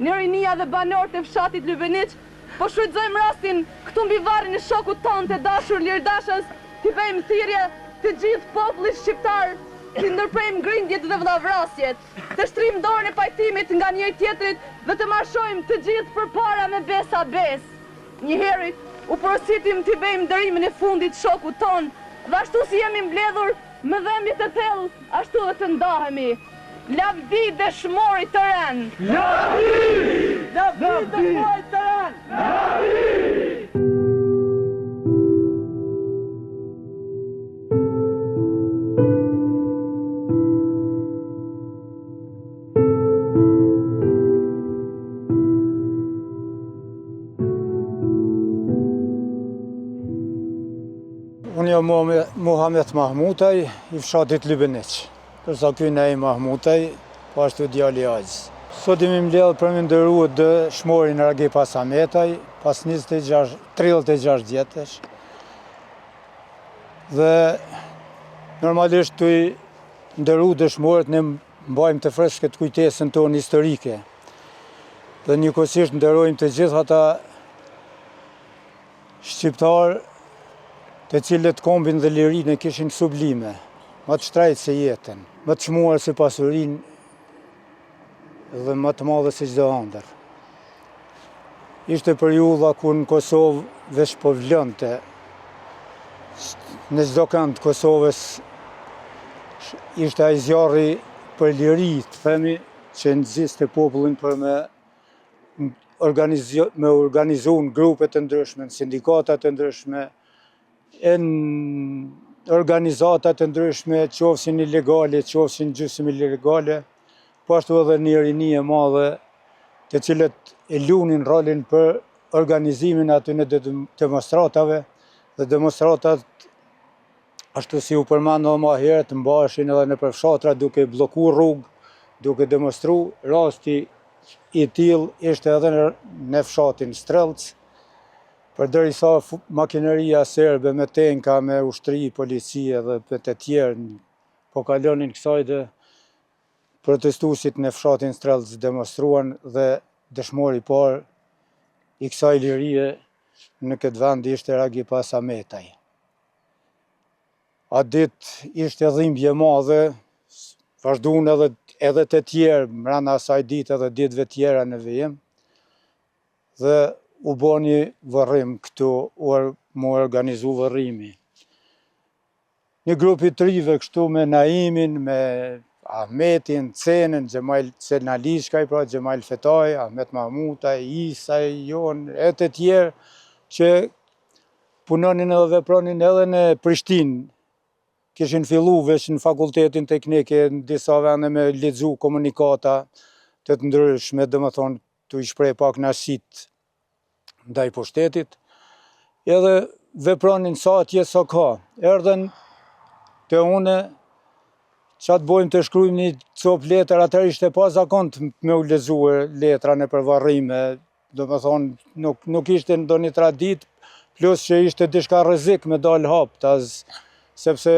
një rinia dhe banorët e fshatit Lubeniq, po shfrytëzojmë rastin këtu mbi varrin e shokut tonë të dashur Lirdashës, t'i bëjmë thirrje të gjithë popullit shqiptar, t'i ndërprejmë grindjet dhe vllavrasjet, të shtrijmë dorën e pajtimit nga njëri tjetrit dhe të marshojmë të gjithë përpara me besa bes. Njëherë u porositim t'i bëjmë dërimin e fundit shokut tonë, dhe ashtu si jemi mbledhur me dhembje të thellë, ashtu dhe të ndahemi. Lavdi dëshmori të ren! Lavdi! Lavdi dëshmori të ren! Lavdi! Unë jam Muhamet Mahmutaj, i fshatit Lubeniq. Përsa ky nej Mahmutaj, po ashtu djali Ajz. Sot jemi mbledhur për me ndërrua dëshmorin Ragip Hasametaj, pas 36 vjetësh. Dhe normalisht të i ndërru dëshmorët ne mbajmë të freskët kujtesën tonë historike. Dhe njëkohësisht ndërrojmë të gjithë ata shqiptarë të cilët kombin dhe lirinë e kishin sublime, më të shtrajtë se jetën, më të çmuar se pasurinë dhe më të madhe se çdo ëndër. Ishte periudha kur në Kosovë veç po vlonte. Në çdo kënd të Kosovës ishte ai zjarri për liri, të themi, që nxiste popullin për me organizu në grupe të ndryshme, në sindikata të ndryshme, në organizata të ndryshme, qofshin ilegale, qofshin gjysmë ilegale, po ashtu edhe një rini e madhe, të cilët e lunin rolin për organizimin aty në demonstratave, dhe demonstratat, ashtu si u përmendë më herët, mbaheshin edhe në përfshatra duke bllokuar rrugë, duke demonstru. Rasti i tillë ishte edhe në fshatin Strelc, përderisa makineria serbe me tenka, me ushtri, policie dhe të tjerë po kalonin kësaj dhe protestuesit në fshatin Strelc demonstruan dhe dëshmori i parë i kësaj lirie në këtë vend ishte Ragip Hasametaj. Atë ditë ishte dhimbje madhe, vazhduan edhe të tjerë brenda asaj dite edhe ditëve tjera në vijim, dhe u bë një varrim këtu, mu organizu varrimi. Një grup i trive kështu me Naimin, me Ahmetin, Cenën, Xhemal Cenalishkaj, pra Xhemal Fetaj, Ahmet Mahmutaj, Isaj, Jon, e të tjerë që punonin edhe vepronin edhe në Prishtinë. Kishin fillu veç në fakultetin teknike, në disa vende me lexu komunikata të ndryshme, domethënë tu i shpreh pak kënaqësitë ndaj pushtetit, edhe vepronin sa atje sa ka. Erdhen te une, çat bojmë të shkruajmë një copë letër, atëherë ishte pa zakont me u lexuar letra në përvarrime, domethënë nuk ishte ndonjë tradit, plus që ishte diçka rrezik me dal haptas, sepse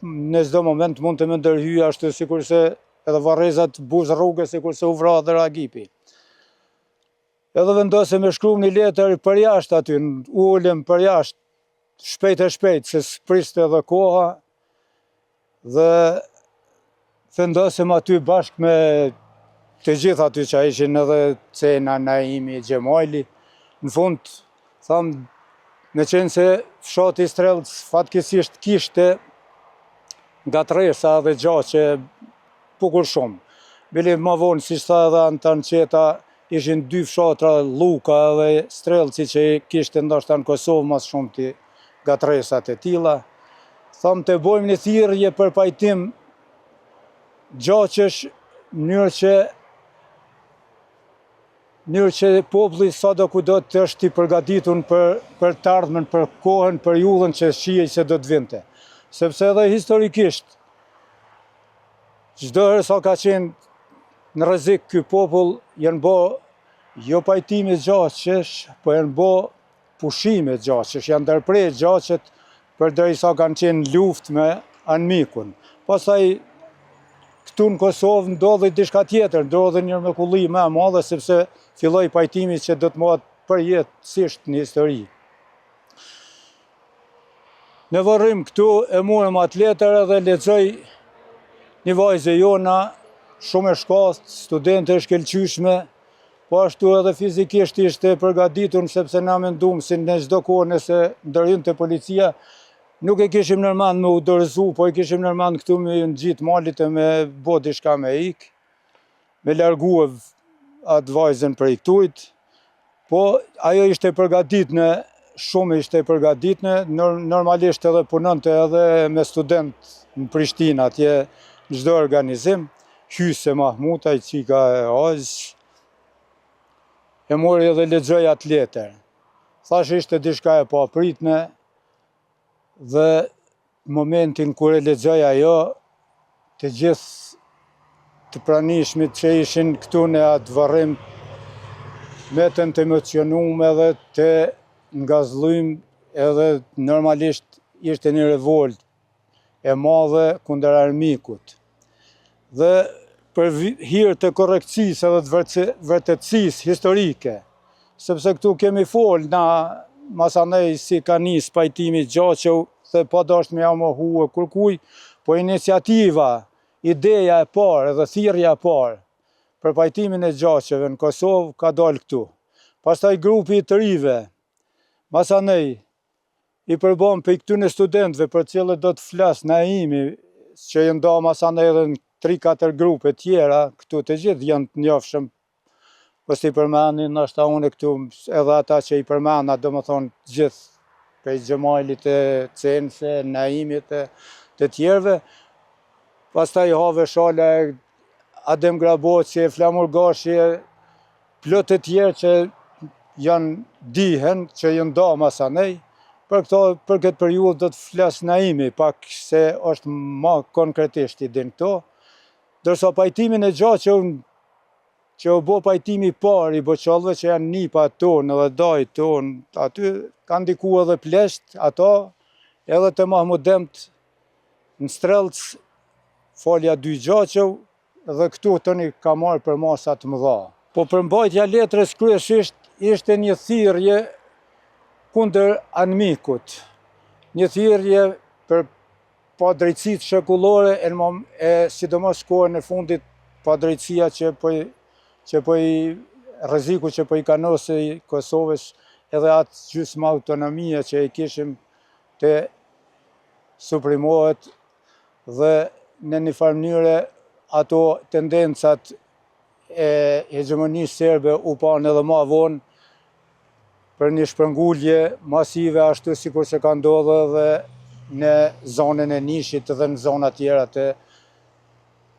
në çdo moment mund të më ndërhyj ashtu sikurse edhe varrezat buzë rrugës sikurse u vra dhe Ragipi. Edhe vendosëm me shkruaj një letër për jashtë aty, ulëm për jashtë, shpejt e shpejt, se s'priste edhe koha, dhe vendosëm aty bashkë me të gjithë aty që ishin edhe Cena, Naimi, Xhemali. Në fund, thamë, me qenë se fshati Strelc fatkeqësisht kishte gatresa dhe gjaqe bukur shumë. Bile më vonë, si tha edhe Antan Qeta, ishin dy fshatra, Lluka dhe Strelci, që kishte ndoshta në Kosovë mas shumë të gatresat e tilla. Thamë të bojmë një thirrje për pajtim gjaqesh, mënyrë që populli sado kudo të është i përgatitur për të ardhmen, për kohën, për jullën që shihej se do të vinte. Sepse edhe historikisht, çdo herë sa ka qenë në rrezik ky popull, janë bë jo pajtime gjaqesh, po janë bë pushime gjaqesh, janë ndërprer gjaqet përderisa kanë qenë luftë me anëmikun. Pastaj këtu në Kosovë ndodhi diçka tjetër, ndodhi një mrekulli më e madhe sepse filloi pajtimi që do të mohet përjetësisht në histori. Në varrim këtu e morëm atë letër edhe lexoj një vajzë jona, shumë e shkast, studente e shkëlqyshme, po ashtu edhe fizikisht ishte përgatitur sepse na mendum si në çdo kohë nëse ndërhynte policia, nuk e kishim nërmend me u dorëzu, po e kishim nërmend këtu me nxit malit e me bo diçka me ik, me largu atë vajzën prej këtujt, po ajo ishte përgatitne, shumë ishte përgatitne, normalisht edhe punonte edhe me student në Prishtinë atje në çdo organizim, Hyse Mahmuta, i qika e Azh, e mori edhe lexoj atë letër. Thash ishte diçka e papritme dhe momentin kur e lexoj ajo, të gjithë të pranishmit që ishin këtu në atë varrim, metën të emocionuar edhe të ngazëllym, edhe normalisht ishte një revolt e madhe kundër armikut. Dhe për hir të korrekcisë edhe të vërtetësisë historike, sepse këtu kemi fol na masanej si ka nis pajtimi Gjaçev dhe pa dashur me ja mohu kërkuj, po iniciativa, ideja e parë dhe thirrja e parë për pajtimin e Gjaçeve në Kosovë ka dalë këtu. Pastaj grupi i të rive, masanej i përbëm për këtyne studentëve për cilët do të flas Naimi, që i nda masanej edhe në 3-4 grupe tjera, këtu të gjithë janë të njohshëm, po si përmenin, nashta unë këtu edhe ata që i përmena, do më thonë gjithë, prej Xhemailit e Cense, Naimit e të tjerve, pastaj Have Shala, Adem Graboqi, Flamur Gashi, plot të tjerë që janë dihen, që janë nda masanej, për këtë periudhë do të flas Naimi, pak se është ma konkretisht i din këto, dërsa pajtimin e Gjaçev, që u bo pajtimi parë i boqallëve që janë nipa tonë edhe dajt tonë, aty kanë ndiku edhe plesht, ato edhe të Mahmudemt në Strelc, folja 2 Gjaçev, dhe këtu tani ka marrë për masa të mëdha. Po përmbajtja letrës kryesisht ishte një thirrje kundër anmikut, një thirrje për padrejtësitë shekullore e sidomos kohën e fundit padrejtësia rreziku që po i kanosej Kosovës edhe atë gjysmë autonomia që i kishim të suprimohet dhe në një farë mënyre ato tendencat e hegemonisë serbe u pan edhe ma vonë për një shpërngulje masive ashtu sikur se ka ndodhur dhe në zonën e Nishit dhe në zona tjera të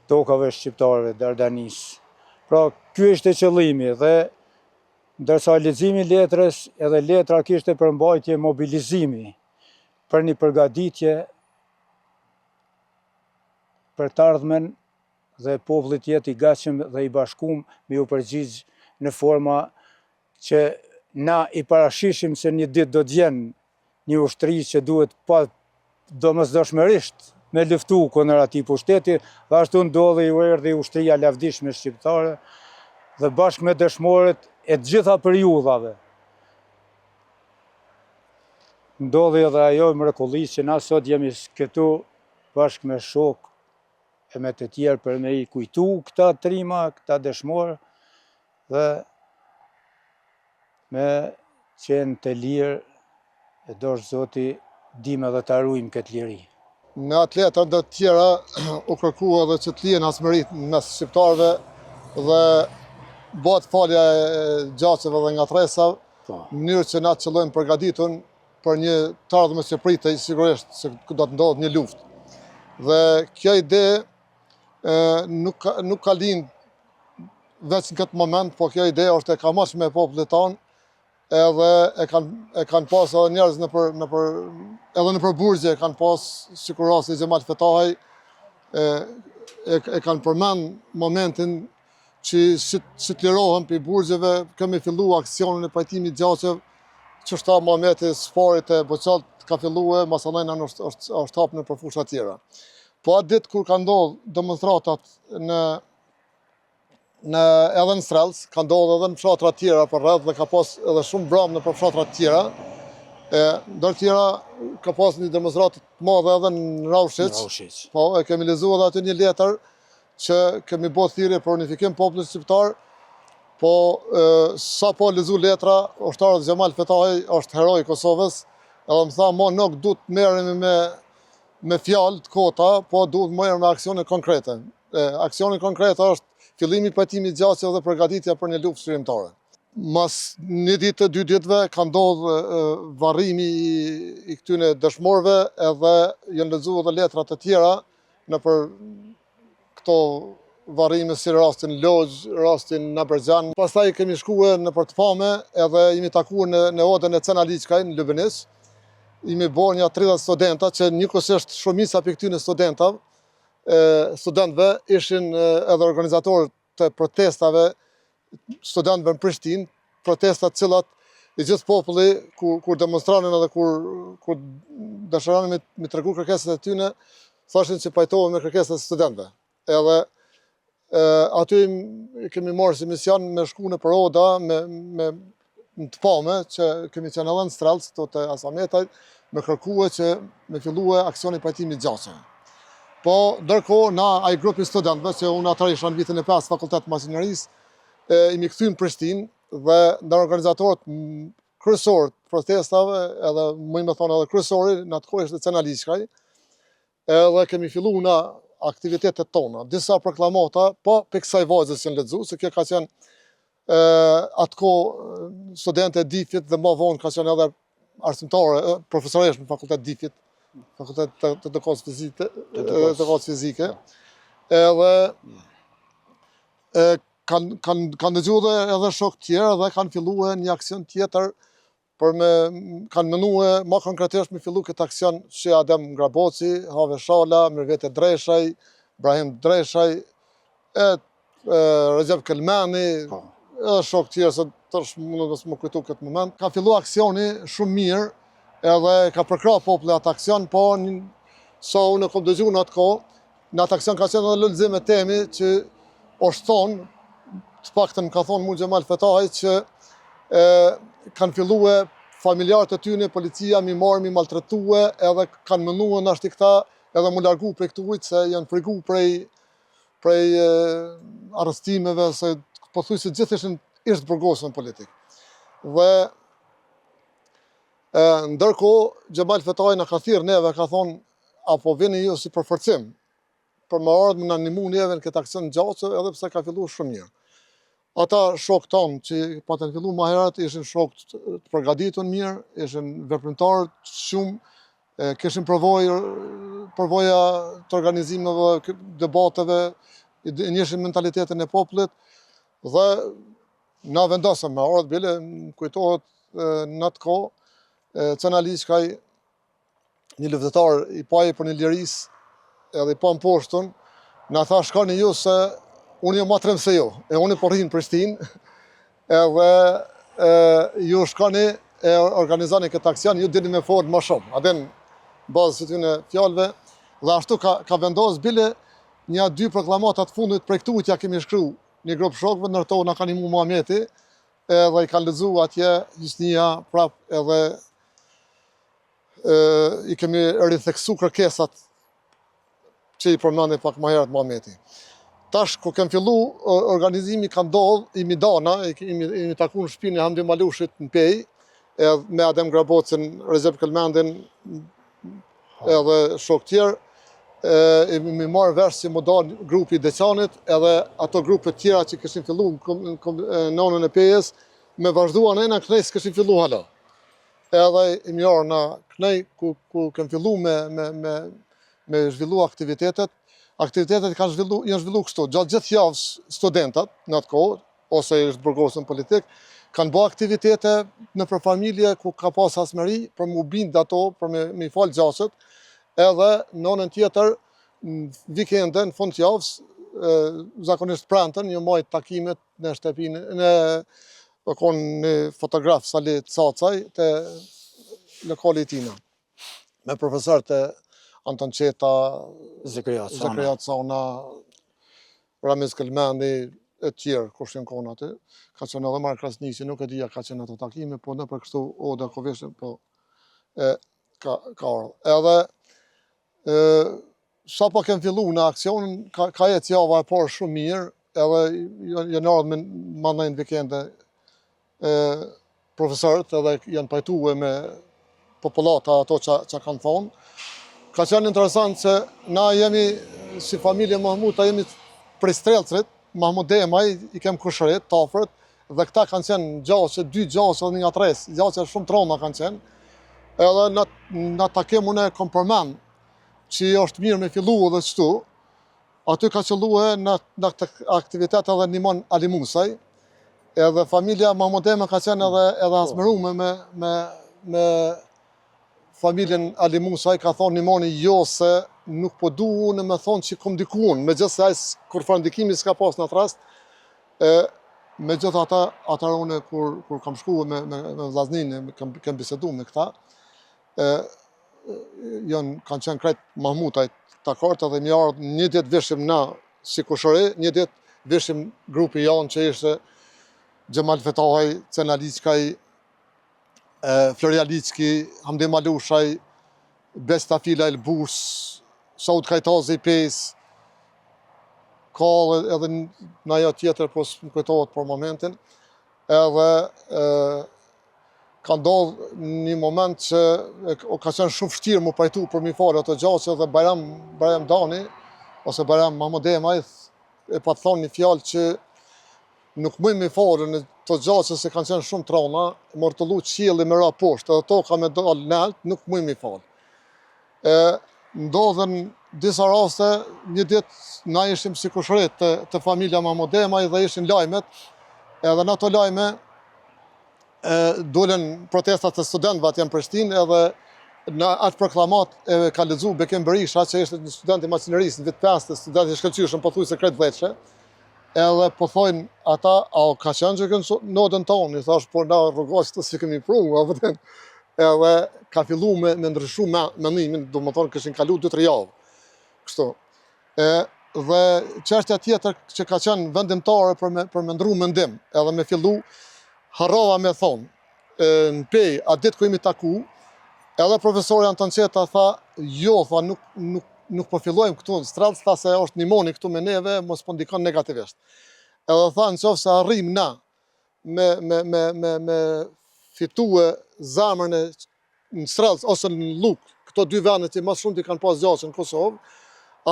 tokave shqiptarëve Dardanisë. Pra, ky ishte qëllimi dhe ndërsa leximi i letrës edhe letra kishte përmbajtje mobilizimi për një përgatitje për të ardhmen dhe popullit jetë i gatshëm dhe i bashkuar me u përgjigj në forma që na i parashishim se një ditë do të jenë një ushtri që duhet pa domosdoshmërisht me luftu kundër atij pushteti, dhe ashtu ndodhi u erdhi ushtria lavdishme shqiptare dhe bashkë me dëshmorët e të gjitha periudhave. Ndodhi edhe ajo mrekulli që na sot jemi këtu bashkë me shok e me të tjerë për me i kujtu këta trima, këta dëshmorë dhe me qenë të lirë e dosh Zoti dim edhe ta ruajmë këtë liri. Në atë letër dhe të tjera u kërkua edhe që të lihen asmërit mes shqiptarëve dhe bëhet falja e Gjaçeve dhe ngatresav, në mënyrë që na të qëllojmë përgatitun për një të ardhme që pritej sigurisht se do të ndodhë një luftë. Dhe kjo ide nuk ka lind veç në këtë moment, po kjo ide është e kamashme e popullit tonë, edhe e kanë pas edhe njerëz edhe në përburgje kanë pas, sikur rasti Xhemal Fetahaj, e kanë përmend momentin që si të lirohen për burgjeve, kemi fillu aksionin e pajtimit Gjaçev, që shta Muhameti Sfarit e Boçallt ka filluar, masanajna është hapë në përfusha tjera. Po atë ditë kur ka ndodhur demonstratat edhe në Strelc, ka ndodhur edhe në fshatra të tjera për rreth dhe ka pas edhe shumë bramë në për fshatra të tjera. Ndër tjera ka pas një demonstratë të madhe edhe në Raushec. Po, e kemi lexuar edhe aty një letër që kemi bërë thirrje për unifikim popullit shqiptar. Po sa po lexu letra, ushtarët Xhamal Fetahi është heroi i Kosovës, edhe më tha, "Mo nuk duhet të merremi me fjalë të kota, po duhet të merrem me aksione konkrete." Aksioni konkret është fillimi i pajtimit gjatë dhe përgatitja për një luftë shërimtare. Mas një ditë, 2 ditëve, ka ndodhur varrimi i këtyre dëshmorëve edhe janë lexuar edhe letra të tjera nëpër këto varrime si rastin Lodz, rastin Naberxhan. Pastaj kemi shkuar nëpër të Pame edhe jemi takuar në odën e Cena Liçkaj në Lubenis. Jemi bërë një 30 studenta që njëkohësisht shumica për këtyre studentëve ishin edhe organizatorë të protestave studentëve në Prishtinë, protestat cilat i gjithë populli kur demonstranin edhe kur dëshiranin me tregu kërkesat e tyre, thoshin që pajtohen me kërkesat e studentëve. Edhe aty kemi marrë si mision me shku në për oda në të Pame, që kemi qenë edhe në Strelc, këto të Asametaj, me kërkue që me fillue aksioni pajtimit gjasëve. Po, ndërkohë, na ai grupi studentëve, që unë atër isha në vitin e 5 Fakultet Masinerisë, imi këthy në Prishtinë dhe ndër organizatorët kryesorë të protestave, edhe më me thonë edhe kryesori, në atë kohë ishte Cena Liçkaj, edhe kemi fillu në aktivitetet tona, disa proklamata, po për kësaj vajzës që në lexu, se kjo ka qenë atë kohë studente e DIF-it dhe më vonë ka qenë edhe arsimtare, profesoresh në Fakultet DIF-it, Fakultet të Edukatës Fizike, edhe kanë dëgjuar edhe shok tjerë dhe kanë filluar një aksion tjetër kanë menuar më konkretisht me fillu këtë aksion që Adem Graboci, Have Shala, Mirvete Dreshaj, Brahim Dreshaj, Recep Kelmani, edhe shok tjerë, se tash mundet mos më kujtu këtë moment. Ka fillu aksioni shumë mirë, edhe ka përkrah populli atë aksion, po sa unë kom dëgjuar në atë kohë, në atë aksion ka qenë edhe lulëzim e temi që është thonë, të paktën ka thonë mu Xhamal Fetahi që kanë filluar familjarët e tyre, policia mi marrë, mi maltretue, edhe kanë menuar nashti këta edhe mu largu prej këtu ujtë se janë frigu prej arrestimeve, se po thuj se gjithë ishtë burgosën politik. Dhe ndërkohë Xhamal Fetahi na ka thirrë neve, ka thonë, apo vini ju si përforcim për më ardhmë në animu neve në këtë aksion gjatë, edhe pse ka filluar shumë mirë. Ata shokë tonë që patën fillu më herët, ishin shokë të përgatitur mirë, ishin veprimtarë shumë, kishin përvoja të organizimeve, debateve, njëshin mentalitetin e popullit, dhe na vendosëm me ardhë bile, kujtohet në atë kohë, Cena Liçkaj, një luftetar i paji për një liris, edhe i pa në poshtën, na tha shkani ju se unë jam ma trem se ju, unë po rrinë në Prishtinë, edhe ju shkani e organizani këtë aksion, ju dini me folë ma shumë, adin bazë së tyne fjallëve, dhe ashtu ka vendosë bile një 2 proklamatat fundit për këtu që ja kemi shkru një grupë shokëve, nërto na ka nimu Muhameti, edhe i ka lexu atje hisnia prap edhe i kemi ritheksu kërkesat që i përmendej pak më herët Muhameti. Tash, ku kem fillu, organizimi ka ndodhë, imi dana, imi taku në shpinë e Hamdi Malushit në Pej, me Adem Grabocin, Recep Kelmendin, edhe shok tjerë, imi marrë vesh që më dalë grupi Deçanit, edhe ato grupe tjera që këshin fillu në nonën e Pejës, me vazhduan e në Knej s'këshin fillu hala. Edhe imi arë në Knej, ku kem fillu me zhvillu aktivitetet, aktivitetet janë zhvillu kështu, gjatë gjithë javës studentat në atë kohë, ose ishtë burgosën politik, kanë bë aktivitete në për familje ku ka pas asmeri për mu bindë ato, për me falë gjasët, edhe në anën tjetër, në vikende, në fund të javës, zakonisht prantën, një majtë takimet në shtëpinë, në fotograf Salit Cacaj, të lokali tina, me profesorët e Anton Qeta, Zekria Cana, Ramiz Kelmendi, e tjerë, kur shkën kohën aty. Ka qenë edhe Mark Krasniqi, nuk e dija ka qenë ato takime, po në për kështu Oda Koveshën, po ka ardhur. Edhe sa po kem fillu në aksionin, ka jetë java e parë shumë mirë, edhe janë ardhur me mandajnë vikende profesorët, edhe janë pajtuar me popullata ato që kanë thonë. Ka qenë interesant se na jemi, si familje Mahmuta, jemi prej Strelcrit, Mahmut Demaj, i kem kushërit, tafret, dhe këta kanë qenë gjaqe, 2 gjaqe dhe 1 atres, gjaqe shumë troma kanë qenë, edhe në takim unë e kom përmend, që është mirë me fillu edhe qëtu, aty ka qëllu në aktivitet edhe Nimon Ali Musaj, edhe familja Mahmut Demaj ka qenë edhe azmerume me familjen Ali Musaj, ka thonë Nimoni jo se nuk po du unë me thonë që kom dikun, me gjithë se ajës kur farëndikimi s'ka pas në atë rast, me gjithë ata une kur kam shku me vllaznin, kem bisedu me këta, kanë qenë krejt Mahmutajt takart, edhe mi ardhë një ditë vishim na si kushëri, një ditë vishim grupi janë që ishte Gjemal Fetahaj, Cena Liqkaj, Floria Liqki, Hamdi Malushaj, Besta Fila Elbus, Saud Kajtazi Pes, ka edhe në ajo tjetër, po s'më kujtohet për momentin, edhe ka ndodhë një moment që ka qenë shumë vështirë mu pajtu për mi falë ato gjaqe, dhe Bajram Dani, ose Bajram Mahmut Demaj, e pa të thonë një fjalë që nuk mëjmë mi falë në të gjaqe se kanë qenë shumë trona, mërtullu qielli me ra poshtë, edhe to ka me dalë nalt, nuk mëjmë mi falë. Ndodhen disa raste, një ditë na ishim si kushërit të familja Mahmut Demaj dhe ishin lajmet, edhe në ato lajme dolen protestat të studentëve atje në Prishtinë, edhe në atë proklamat ka lexu Bekim Berisha, që ishte një student i maqinerisë në vit 5, student i shkëlqyshëm, po thuj se krejt vjeçë, edhe po thojnë ata, a ka qenë që kënë nodën tonë, i thash, por na rrugoq të si kemi prunë, edhe ka fillu me ndryshu mendimin, do më thonë këshin kalu 2-3 javë. Kështu. Dhe çështja tjetër që ka qenë vendimtare për me ndru mendim, edhe me fillu, harrova me thonë, në pej, a ditë ku jemi taku, edhe profesori Anton Qeta tha, jo, tha, nuk po fillojmë këtu në Strelc, tha se është Nimoni këtu me neve, mos po ndikon negativisht. Edhe tha, në qoftë se arrim na me fitue zamërën në Strelc ose në Luk, këto 2 vende që më shumë t'i kanë pas gjaqe në Kosovë,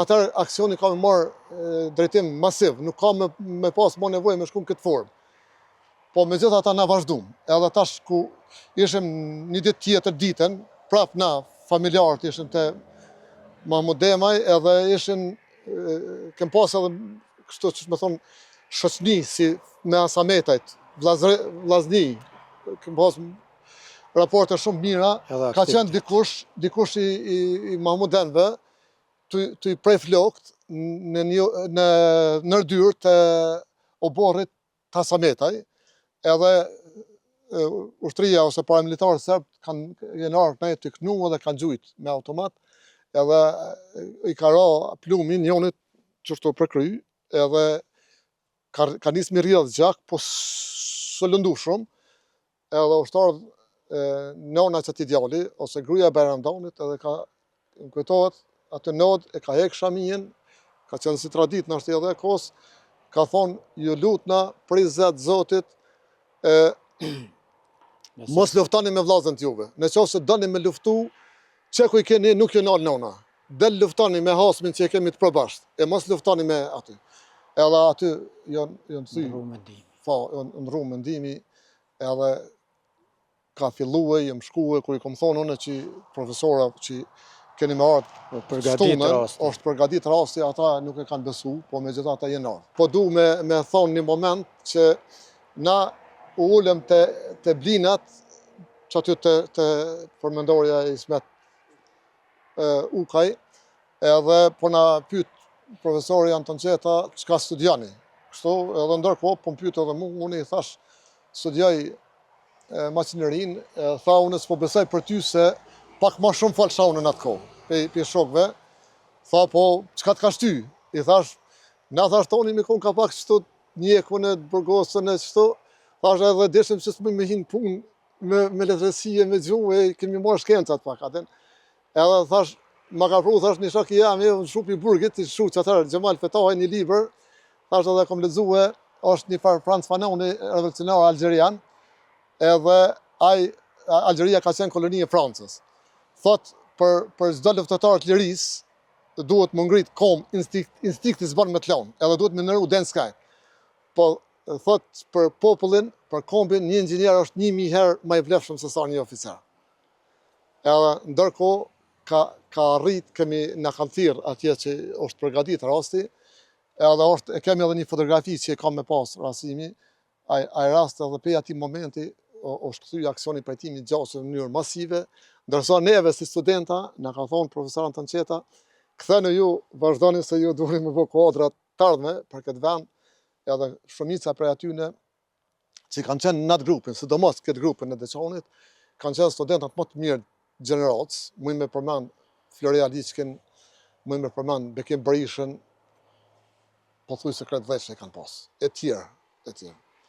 atër aksioni ka me marrë drejtim masiv, nuk ka me pas më nevojë me shku në këtë formë. Po me gjithë ata na vazhdum, edhe tash ku ishim një ditë tjetër ditën, prap na familjarët ishim të Mahmut Demaj, edhe ishin, kem pas edhe kështu që me thonë, shoqni si me asametajt, vllazni, kem pas raporte shumë mira, ka qenë dikush i Mahmut Demajve, të i prej flokt në nërdyrë të oborrit të asametaj, edhe ushtria ose paramilitarët serb janë ardhur kënaj të kënu edhe kanë gjujt me automat, edhe i ka ra plumi njonit qështu përkry, edhe ka nisë mi rrjedh gjak, po së lëndu shumë, edhe ushtarë nona që ti djali, ose gruja Bajram Danit, edhe ka më kujtohet, atë nod e ka hek shaminjen, ka qenë si tradit në ashtë edhe kos, ka thonë, ju lutna, prizet Zotit, mos luftani me vllazën t'juve. Në qoftë se doni me luftu, që ku i keni nuk ju nalë nona. Del luftani me hasmin që i kemi të përbashkët, e mos luftani me aty. Edhe aty janë thy. Në rrumë mendimi, edhe ka filluar, jem shkuar, kur i kom thonë unë që profesora që keni me ardhë shtunën, është përgadit rasti, ata nuk e kanë besu, po me gjitha ata jenë ardhë. Po du me thonë një moment që na u ullëm të blinat, që aty të përmendorja i Ismet Ukaj, edhe po na pyet profesori Anton Qeta çka studioni. Kështu edhe ndërkohë po më pyet edhe mua, unë i thash studioj maqinerin, tha unë s'po besoj për ty se pak më shumë falsha unë në atë kohë. pe shokve, tha po, çka të ka shty? I thash, na thash toni me kon ka pak çto njekun e burgosën e çto, thash edhe deshëm se s'më me hin punë me letërsie, me gjuhë, kemi marrë shkencat pak atë. Edhe thash, ma ka pru, thash, një shok i jam, në shupi burgit, i shuk që atër, Gjemal Fetahi, një liber, thash edhe kom lexue, është një farë Frans Fanon, një revolucionar algerian, edhe Algjeria ka qenë koloni e Francës. Thot, për çdo luftëtar të liris, duhet më ngrit kom, instikti s'ban me të lanë, edhe duhet me nëru den skaj. Po, thot, për popullin, për kombin, një inxhinier është 1000 herë më i vlefshëm se sa një oficer. Edhe ndërkohë, ka rrit, në kanë thirrë atje që është përgatit rasti, edhe kemi edhe një fotografi që e kam me pas Rasimi, ai rast edhe pe ati momenti është kthy aksioni pajtimi gjashtë në mënyrë masive, ndërsa neve si studenta, na ka thonë profesorant të nqeta, ktheni ju, vazhdoni se ju duheni me bë kuadrat të ardhme për këtë vend, edhe shumica prej atyne që kanë qenë në atë grupin, sidomos këtë grupin e Deçanit, kanë qenë studentat më të mirë gjeneratës, mujnë me përmend Floria Liçkin, mujnë me përmend Bekim Berishën, po thuj se kretë veç e kanë pas, e tjerë.